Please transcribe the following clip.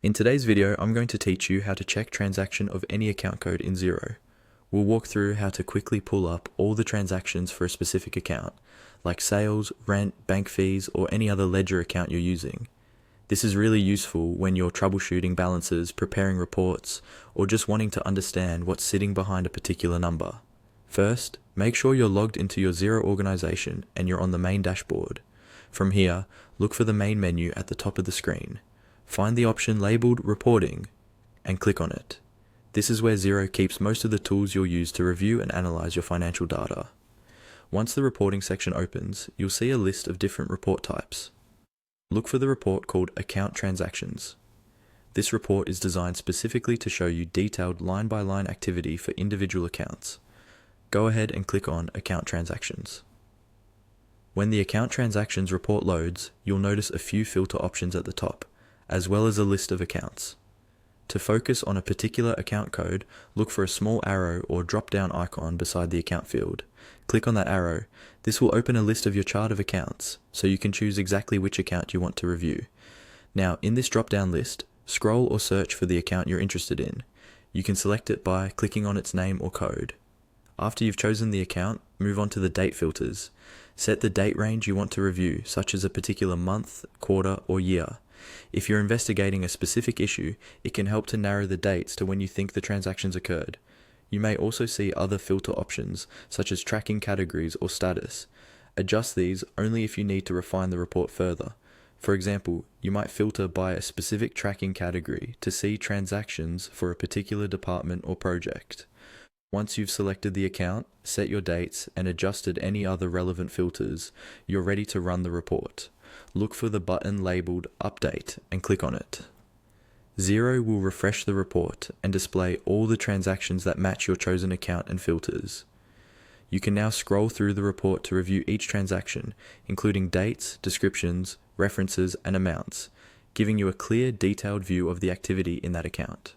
In today's video, I'm going to teach you how to check transaction of any account code in Xero. We'll walk through how to quickly pull up all the transactions for a specific account, like sales, rent, bank fees, or any other ledger account you're using. This is really useful when you're troubleshooting balances, preparing reports, or just wanting to understand what's sitting behind a particular number. First, make sure you're logged into your Xero organization and you're on the main dashboard. From here, look for the main menu at the top of the screen. Find the option labeled Reporting and click on it. This is where Xero keeps most of the tools you'll use to review and analyze your financial data. Once the reporting section opens, you'll see a list of different report types. Look for the report called Account Transactions. This report is designed specifically to show you detailed line-by-line activity for individual accounts. Go ahead and click on Account Transactions. When the Account Transactions report loads, you'll notice a few filter options at the top, as well as a list of accounts. To focus on a particular account code, look for a small arrow or drop-down icon beside the account field. Click on that arrow. This will open a list of your chart of accounts, so you can choose exactly which account you want to review. Now, in this drop-down list, scroll or search for the account you're interested in. You can select it by clicking on its name or code. After you've chosen the account, move on to the date filters. Set the date range you want to review, such as a particular month, quarter, or year. If you're investigating a specific issue, it can help to narrow the dates to when you think the transactions occurred. You may also see other filter options, such as tracking categories or status. Adjust these only if you need to refine the report further. For example, you might filter by a specific tracking category to see transactions for a particular department or project. Once you've selected the account, set your dates, and adjusted any other relevant filters, you're ready to run the report. Look for the button labeled Update and click on it. Xero will refresh the report and display all the transactions that match your chosen account and filters. You can now scroll through the report to review each transaction, including dates, descriptions, references, and amounts, giving you a clear, detailed view of the activity in that account.